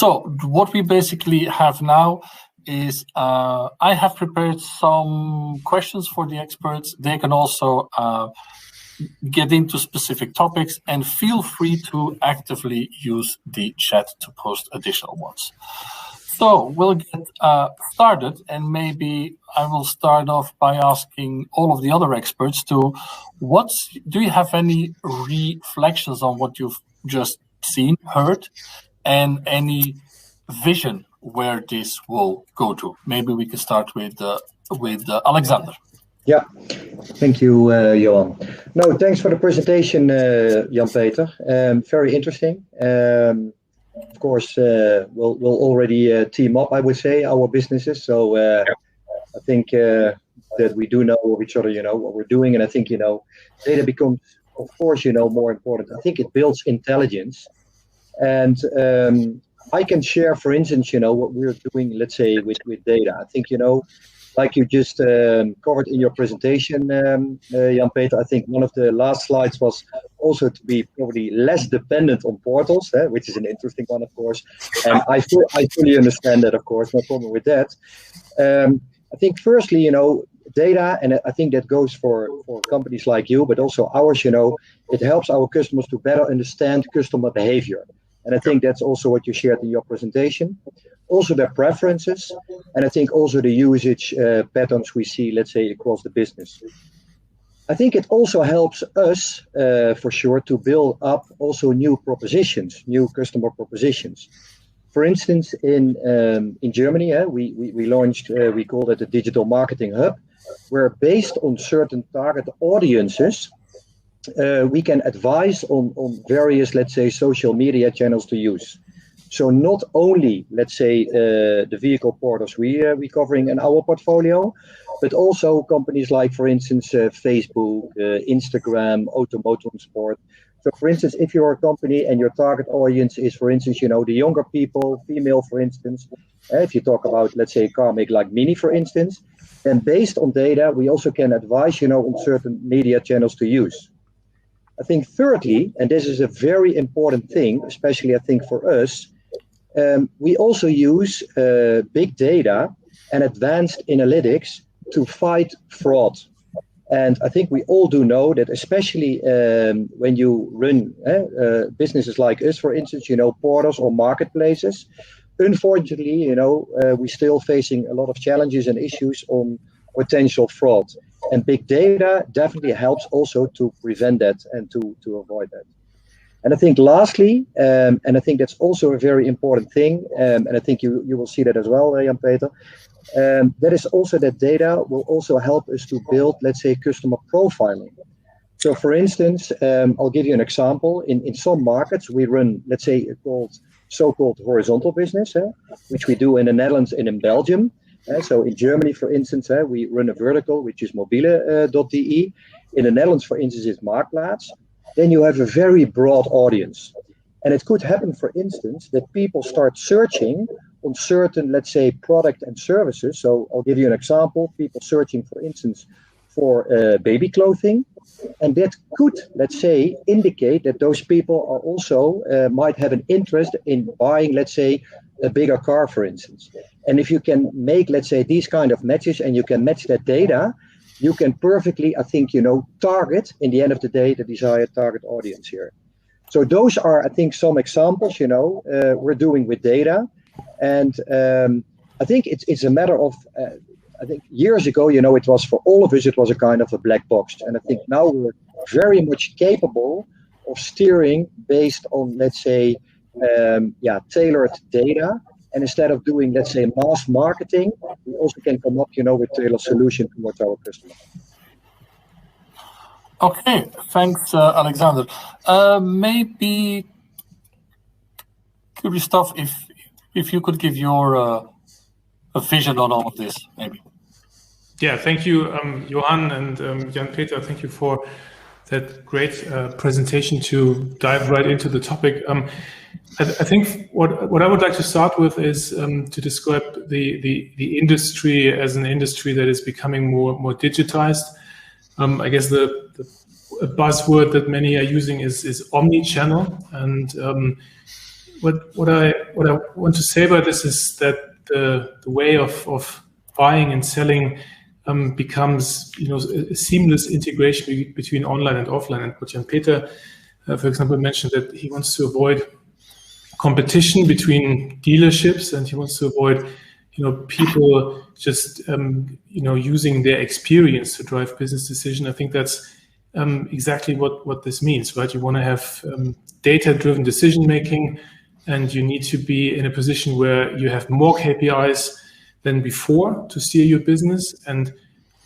So what we basically have now is I have prepared some questions for the experts. They can also get into specific topics, and feel free to actively use the chat to post additional ones. So we'll get started, and maybe I will start off by asking all of the other experts do you have any reflections on what you've just seen, heard, and any vision where this will go to? Maybe we can start with Alexander. Yeah, thank you, Johan. No, thanks for the presentation, Jan-Peter. Very interesting. Of course, we'll already team up, I would say, our businesses. So I think that we do know of each other, what we're doing. And I think, data becomes, of course, more important. I think it builds intelligence. And I can share, for instance, what we're doing, let's say, with data. I think, like you just covered in your presentation, Jan-Peter, I think one of the last slides was also to be probably less dependent on portals, which is an interesting one, of course. And I fully understand that, of course, no problem with that. I think firstly, data, and I think that goes for companies like you, but also ours, it helps our customers to better understand customer behavior. And I think that's also what you shared in your presentation. Also their preferences, and I think also the usage patterns we see, let's say, across the business. I think it also helps us, for sure, to build up also new propositions, new customer propositions. For instance, in Germany, we launched, we call it a digital marketing hub, where based on certain target audiences, we can advise on various, let's say, social media channels to use. So not only, let's say, the vehicle portals we're covering in our portfolio, but also companies like, for instance, Facebook, Instagram, Automotive Sport. So, for instance, if you're a company and your target audience is, for instance, the younger people, female, for instance, if you talk about, let's say, a car make like Mini, for instance, then based on data, we also can advise, on certain media channels to use. I think thirdly, and this is a very important thing, especially I think for us, we also use big data and advanced analytics to fight fraud. And I think we all do know that, especially when you run businesses like us, for instance, portals or marketplaces, unfortunately, we're still facing a lot of challenges and issues on potential fraud. And big data definitely helps also to prevent that and to avoid that. And I think lastly, and I think that's also a very important thing, and I think you will see that as well, Jan-Peter, that is also that data will also help us to build, let's say, customer profiling. So for instance, I'll give you an example. In some markets, we run, let's say, so-called horizontal business, which we do in the Netherlands and in Belgium. So in Germany, for instance, we run a vertical, which is mobile.de. In the Netherlands, for instance, it's Marktplaats. Then you have a very broad audience. And it could happen, for instance, that people start searching on certain, let's say, product and services. So I'll give you an example. People searching, for instance, for baby clothing. And that could, let's say, indicate that those people are also might have an interest in buying, let's say, a bigger car, for instance. And if you can make, let's say, these kind of matches and you can match that data, you can perfectly, I think, target, in the end of the day, the desired target audience here. So those are, I think, some examples, we're doing with data. And I think it's a matter of, I think years ago, it was for all of us, it was a kind of a black box. And I think now we're very much capable of steering based on, let's say, tailored data. And instead of doing, let's say, mass marketing, we also can come up, with tailored solution towards our customers. Okay, thanks, Alexander. Maybe, Christof, if you could give your a vision on all of this, maybe. Yeah, thank you, Johan and Jan-Peter. Thank you for that great presentation to dive right into the topic. I think what I would like to start with is to describe the industry as an industry that is becoming more digitized. I guess the buzzword that many are using is omni-channel, and what I want to say about this is that the way of buying and selling becomes a seamless integration between online and offline. And what Jan-Peter, for example, mentioned that he wants to avoid competition between dealerships, and he wants to avoid people just using their experience to drive business decision. I think that's exactly what this means, right? You want to have data-driven decision making, and you need to be in a position where you have more KPIs than before to steer your business, and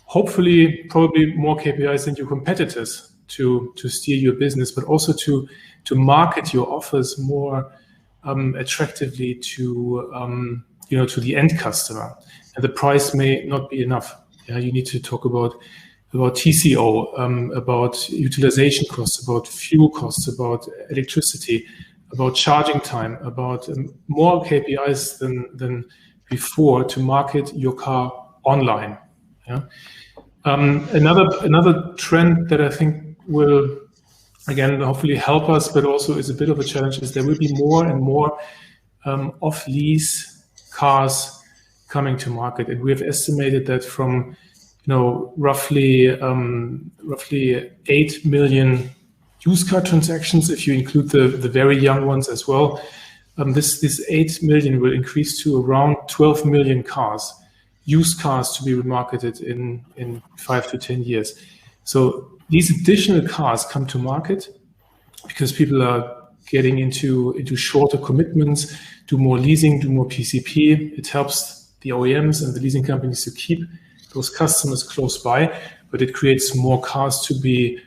hopefully probably more KPIs than your competitors to steer your business, but also to market your offers more attractively to the end customer. And the price may not be enough. You need to talk about TCO, about utilization costs, about fuel costs, about electricity, about charging time, about more KPIs than before to market your car online. Another trend that I think will, again, hopefully help us, but also is a bit of a challenge, is there will be more and more off-lease cars coming to market. And we have estimated that from roughly 8 million used car transactions, if you include the very young ones as well, this 8 million will increase to around 12 million cars, used cars to be remarketed in 5 to 10 years. So these additional cars come to market because people are getting into shorter commitments, do more leasing, do more PCP. It helps the OEMs and the leasing companies to keep those customers close by, but it creates more cars to be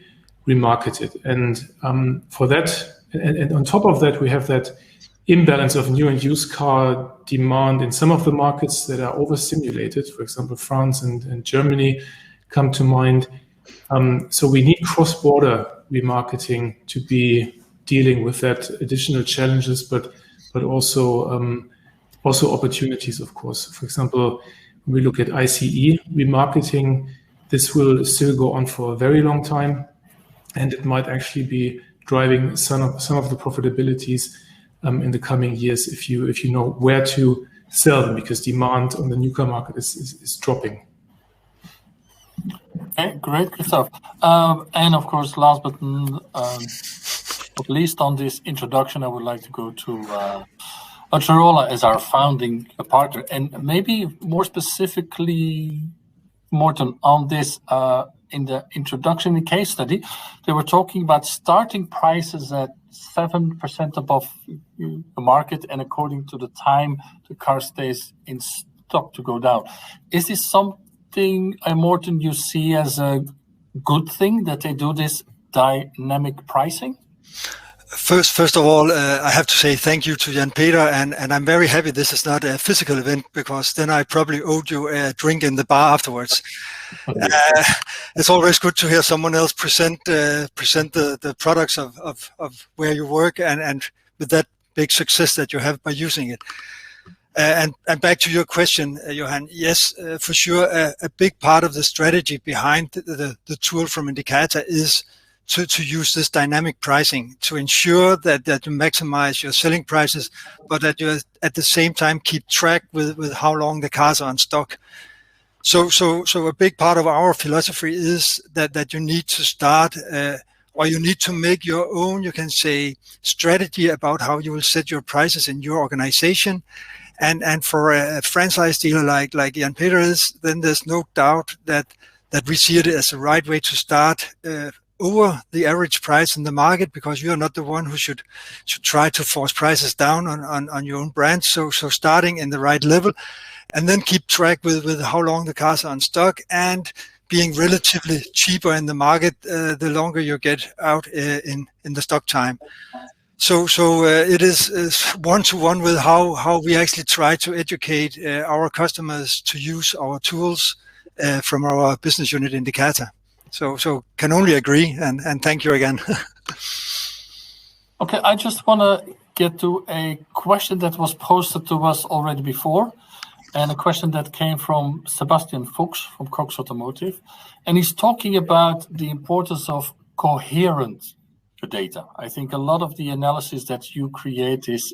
remarketed. And for that, and on top of that, we have that imbalance of new and used car demand in some of the markets that are overstimulated. For example, France and Germany come to mind. So we need cross-border remarketing to be dealing with that additional challenges, but also opportunities, of course. For example, when we look at ICE remarketing, this will still go on for a very long time, and it might actually be driving some of the profitabilities in the coming years if you know where to sell them, because demand on the new car market is dropping. Okay, great, Christof. And of course, last but not least on this introduction, I would like to go to Autorola as our founding partner, and maybe more specifically, Morten, on this in the introduction in case study, they were talking about starting prices at 7% above the market, and according to the time the car stays in stock to go down. Is this something, Morten, you see as a good thing that they do this dynamic pricing? First of all, I have to say thank you to Jan-Peter, and I'm very happy this is not a physical event, because then I probably owed you a drink in the bar afterwards. It's always good to hear someone else present the products of where you work, and with that big success that you have by using it. And back to your question, Johan, yes, for sure, a big part of the strategy behind the tool from Indicator is to use this dynamic pricing to ensure that you maximize your selling prices, but that you at the same time keep track with how long the cars are on stock. So a big part of our philosophy is that you need to start or you need to make your own, you can say, strategy about how you will set your prices in your organization. And for a franchise dealer like Jan-Peter is, then there's no doubt that we see it as the right way to start over the average price in the market, because you are not the one who should try to force prices down on your own brand. So starting in the right level, and then keep track with how long the cars are on stock, and being relatively cheaper in the market the longer you get out in the stock time. So it is one-to-one with how we actually try to educate our customers to use our tools from our business unit Indicator. So can only agree, and thank you again. Okay, I just want to get to a question that was posted to us already before, and a question that came from Sebastian Fuchs from Cox Automotive, and he's talking about the importance of coherent the data. I think a lot of the analysis that you create is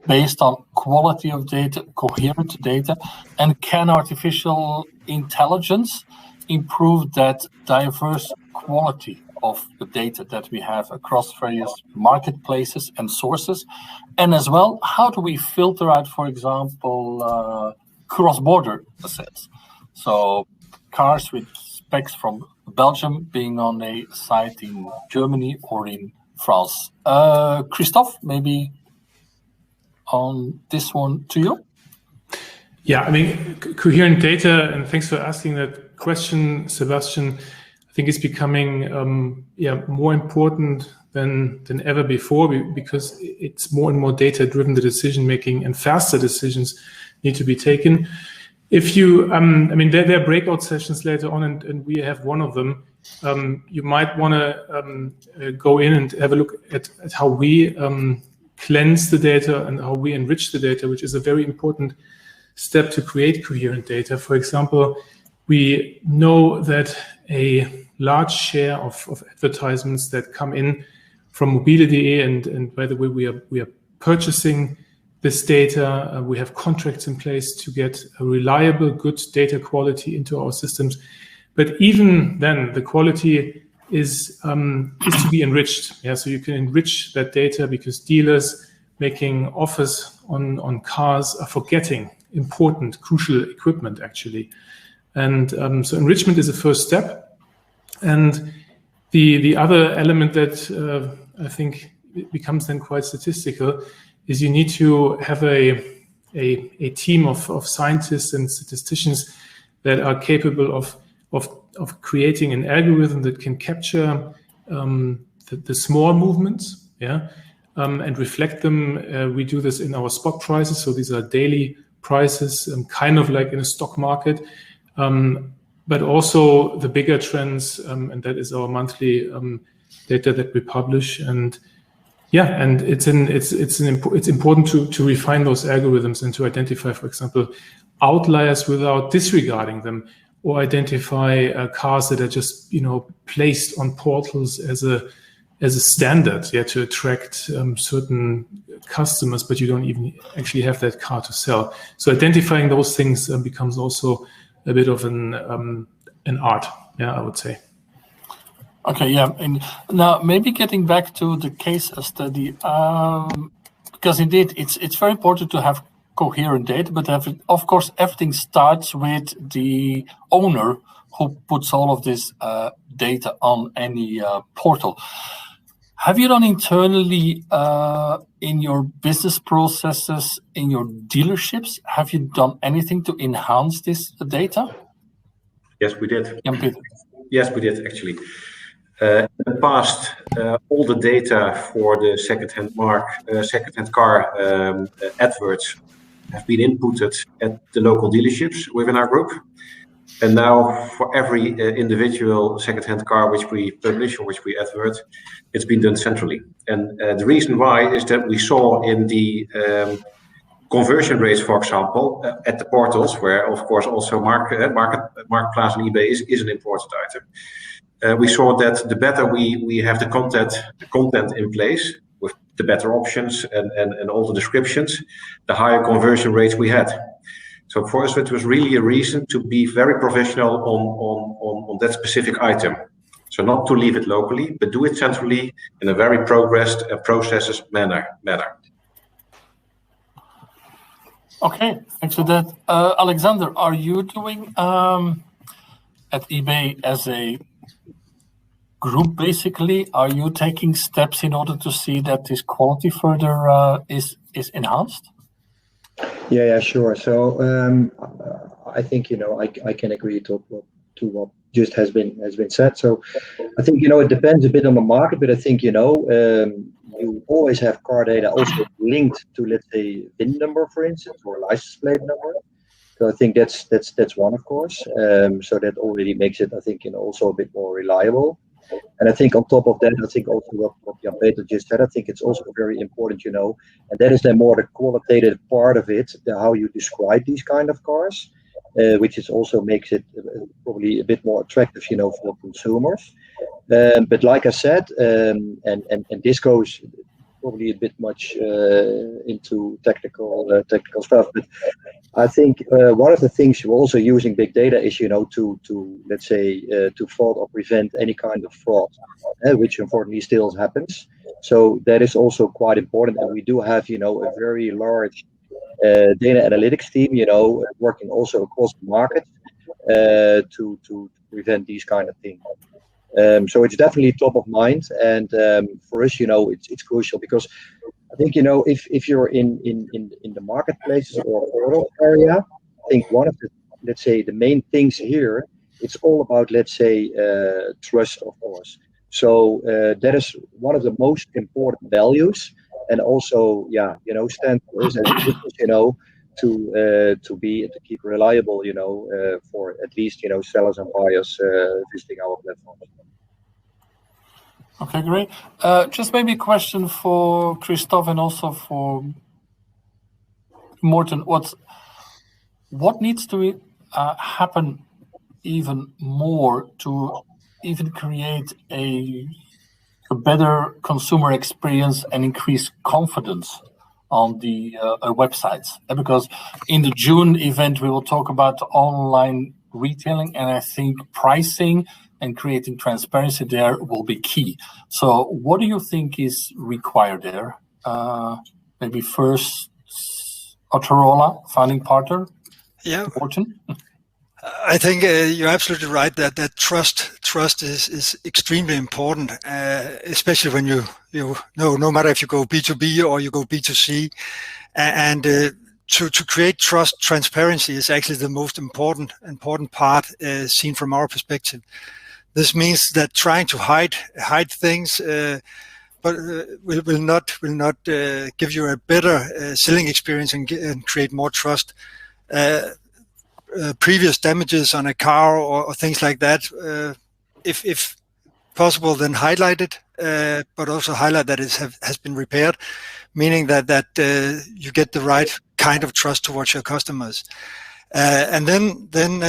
based on quality of data, coherent data, and can artificial intelligence improve that diverse quality of the data that we have across various marketplaces and sources? And as well, how do we filter out, for example, cross-border assets? So cars with specs from Belgium being on a site in Germany or in France. Christof, maybe on this one to you? Yeah, I mean, coherent data, and thanks for asking that question, Sebastian. I think it's becoming more important than ever before, because it's more and more data-driven, the decision-making, and faster decisions need to be taken. If you, there are breakout sessions later on, and we have one of them. You might want to go in and have a look at how we cleanse the data and how we enrich the data, which is a very important step to create coherent data. For example, we know that a large share of advertisements that come in from Mobile.de, and by the way, we are purchasing this data. We have contracts in place to get a reliable, good data quality into our systems. But even then, the quality is to be enriched. Yeah, so you can enrich that data because dealers making offers on cars are forgetting important, crucial equipment, actually. And so enrichment is a first step. And the other element that I think becomes then quite statistical is you need to have a team of scientists and statisticians that are capable of creating an algorithm that can capture the small movements, and reflect them. We do this in our spot prices, so these are daily prices, kind of like in a stock market, but also the bigger trends, and that is our monthly data that we publish. And it's important to refine those algorithms and to identify, for example, outliers without disregarding them, or identify cars that are just placed on portals as a standard, to attract certain customers, but you don't even actually have that car to sell. So identifying those things becomes also a bit of an art, I would say. Okay, and now maybe getting back to the case study, because indeed it's very important to have coherent data, but of course everything starts with the owner who puts all of this data on any portal. Have you done internally in your business processes, in your dealerships, have you done anything to enhance this data? Yes, we did. Jan-Peter. Yes, we did actually. In the past, all the data for the second-hand car adverts have been inputted at the local dealerships within our group. And now for every individual second-hand car which we publish or which we advert, it's been done centrally. And the reason why is that we saw in the conversion rates, for example, at the portals, where of course also Marketplace and eBay is an important item. We saw that the better we have the content in place, with the better options and all the descriptions, the higher conversion rates we had. So for us, it was really a reason to be very professional on that specific item. So not to leave it locally, but do it centrally in a very progressed processes manner. Okay, thanks for that. Alexander, are you doing at eBay as a group, basically? Are you taking steps in order to see that this quality further is enhanced? Yeah, sure. So I think I can agree to what just has been said. So I think it depends a bit on the market, but I think you always have car data also linked to, let's say, VIN number, for instance, or license plate number. So I think that's one, of course. So that already makes it, I think, also a bit more reliable. And I think on top of that, I think also what Jan-Peter just said, I think it's also very important, and that is then more the qualitative part of it, how you describe these kind of cars. which is also makes it probably a bit more attractive, for consumers. But like I said, and this goes probably a bit much into technical stuff, but I think one of the things you're also using big data is, to let's say to fraud or prevent any kind of fraud, which unfortunately still happens. So that is also quite important, and we do have, a very large data analytics team, working also across the market to prevent these kind of things. So it's definitely top of mind, and for us, it's crucial, because I think, if you're in the marketplaces or auto area, I think one of the, let's say, the main things here, it's all about, let's say, trust, of course. So that is one of the most important values, and also, stand for us as a business, to keep reliable, for at least, sellers and buyers visiting our platform. Okay, great. Just maybe a question for Christof and also for Morten. What needs to happen even more to even create a better consumer experience and increase confidence on the websites? Because in the June event, we will talk about online retailing, and I think pricing and creating transparency there will be key. So what do you think is required there? Maybe first, Autorola, founding partner. Yeah. Morten? I think you're absolutely right that trust is extremely important, especially when you no matter if you go B2B or you go B2C, and to create trust, transparency is actually the most important part seen from our perspective. This means that trying to hide things, but will not give you a better selling experience and create more trust. Previous damages on a car or things like that, if possible, then highlight it, but also highlight that it has been repaired, meaning that you get the right kind of trust towards your customers. And then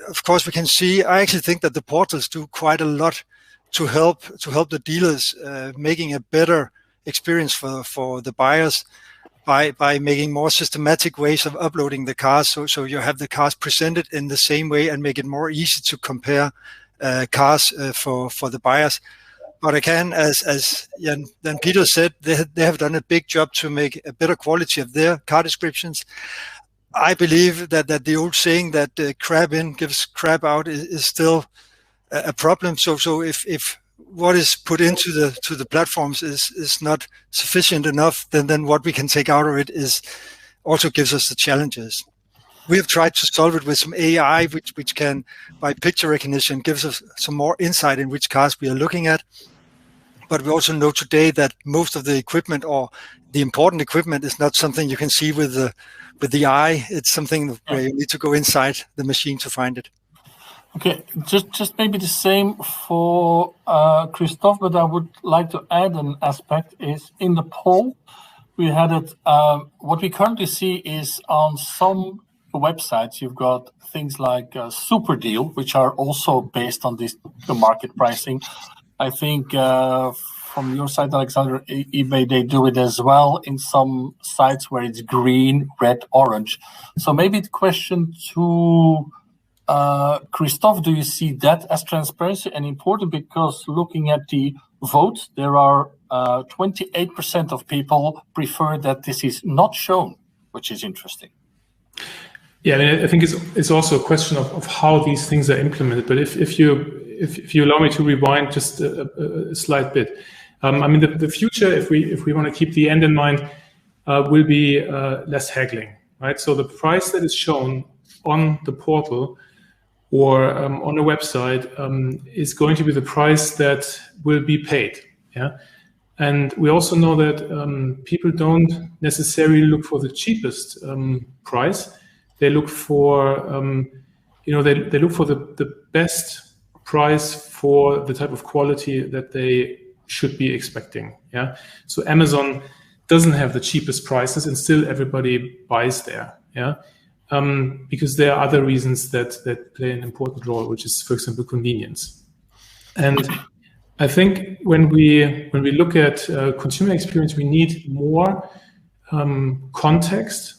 of course we can see, I actually think that the portals do quite a lot to help the dealers making a better experience for the buyers by making more systematic ways of uploading the cars, so you have the cars presented in the same way and make it more easy to compare cars for the buyers. But again, as Jan Peter said, they have done a big job to make a better quality of their car descriptions. I believe that the old saying that crab in gives crab out is still a problem. So if what is put into the platforms is not sufficient enough, then what we can take out of it is also gives us the challenges. We have tried to solve it with some AI, which can, by picture recognition, gives us some more insight in which cars we are looking at. But we also know today that most of the equipment, or the important equipment, is not something you can see with the eye. It's something where you need to go inside the machine to find it. Okay, just maybe the same for Christof, but I would like to add an aspect is in the poll we had it. What we currently see is on some websites you've got things like super deal, which are also based on the market pricing. I think from your side, Alexander, eBay, they do it as well in some sites where it's green, red, orange. So maybe the question to Christof, do you see that as transparency and important? Because looking at the votes, there are 28% of people prefer that this is not shown, which is interesting. Yeah, I mean, I think it's also a question of how these things are implemented. But if you allow me to rewind just a slight bit, I mean, the future, if we want to keep the end in mind, will be less haggling, right? So the price that is shown on the portal or on a website is going to be the price that will be paid. Yeah, and we also know that people don't necessarily look for the cheapest price. They look for they look for the best price for the type of quality that they should be expecting. Yeah, so Amazon doesn't have the cheapest prices, and still everybody buys there. Yeah. because there are other reasons that play an important role, which is, for example, convenience. And I think when we look at consumer experience, we need more context,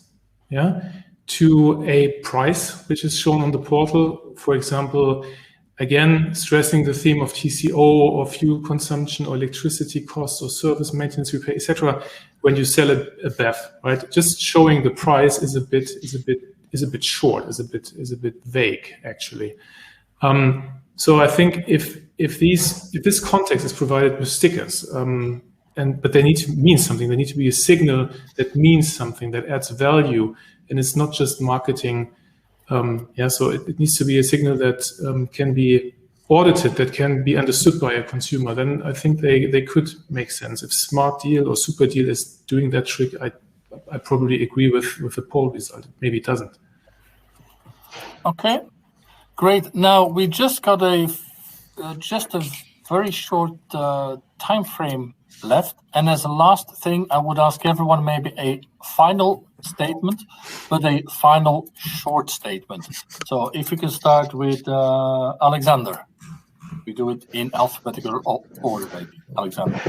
to a price which is shown on the portal. For example, again, stressing the theme of TCO or fuel consumption or electricity costs or service maintenance repair, etc. When you sell a BEV, right? Just showing the price is a bit short, is a bit vague, actually. So I think if this context is provided with stickers, but they need to mean something. They need to be a signal that means something, that adds value, and it's not just marketing. So it needs to be a signal that can be audited, that can be understood by a consumer. Then I think they could make sense. If Smart Deal or Super Deal is doing that trick, I probably agree with the poll result. Maybe it doesn't. Okay, great. Now we just got a very short time frame left, and as a last thing, I would ask everyone maybe a final statement, but a final short statement. So if you can start with Alexander. We do it in alphabetical order, maybe. Alexander.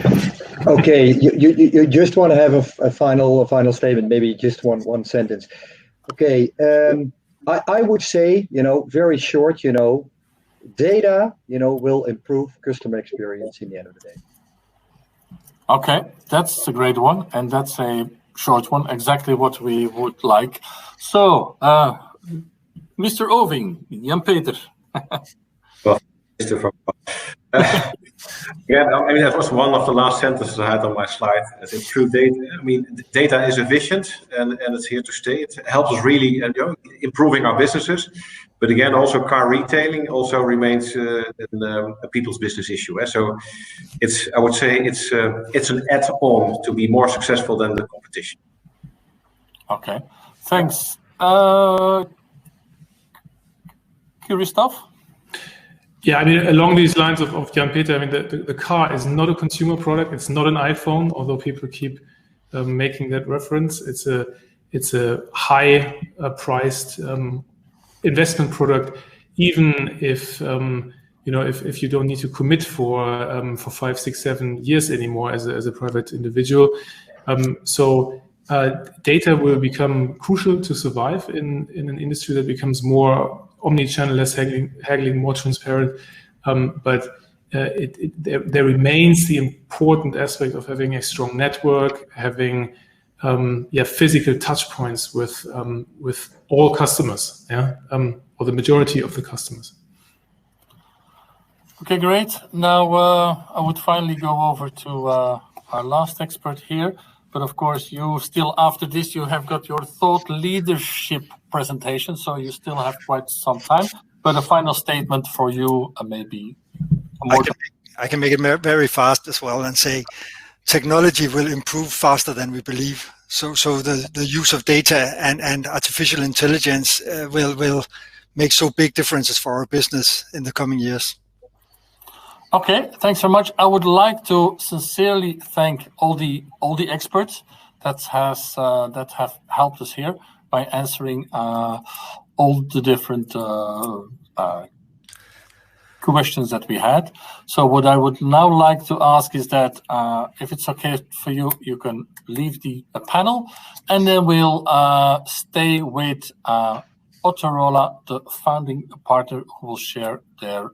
Okay, you just want to have a final statement, maybe just one sentence. Okay, I would say, very short, data, will improve customer experience in the end of the day. Okay, that's a great one, and that's a short one, exactly what we would like. So, Mr. Oving, Jan-Peter. Well, that was one of the last sentences I had on my slide. I think through data, data is efficient and it's here to stay. It helps us really improving our businesses. But again, also car retailing also remains a people's business issue. So I would say it's an add-on to be more successful than the competition. Okay, thanks. Christof? Yeah, along these lines of Jan-Peter, the car is not a consumer product. It's not an iPhone, although people keep making that reference. It's a high-priced investment product, even if if you don't need to commit for 5, 6, 7 years anymore as a private individual. So data will become crucial to survive in an industry that becomes more omni-channel, less haggling, more transparent. But there remains the important aspect of having a strong network, having physical touch points with all customers, or the majority of the customers. Okay, great. Now I would finally go over to our last expert here. But of course, you still, after this, you have got your thought leadership presentation, so you still have quite some time. But a final statement for you, maybe. I can make it very fast as well and say technology will improve faster than we believe. So the use of data and artificial intelligence will make so big differences for our business in the coming years. Okay, thanks very much. I would like to sincerely thank all the experts that have helped us here by answering all the different questions that we had. So what I would now like to ask is that if it's okay for you, you can leave the panel, and then we'll stay with Autorola, the founding partner, who will share their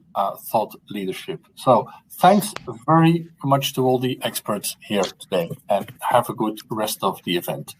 thought leadership. So thanks very much to all the experts here today, and have a good rest of the event.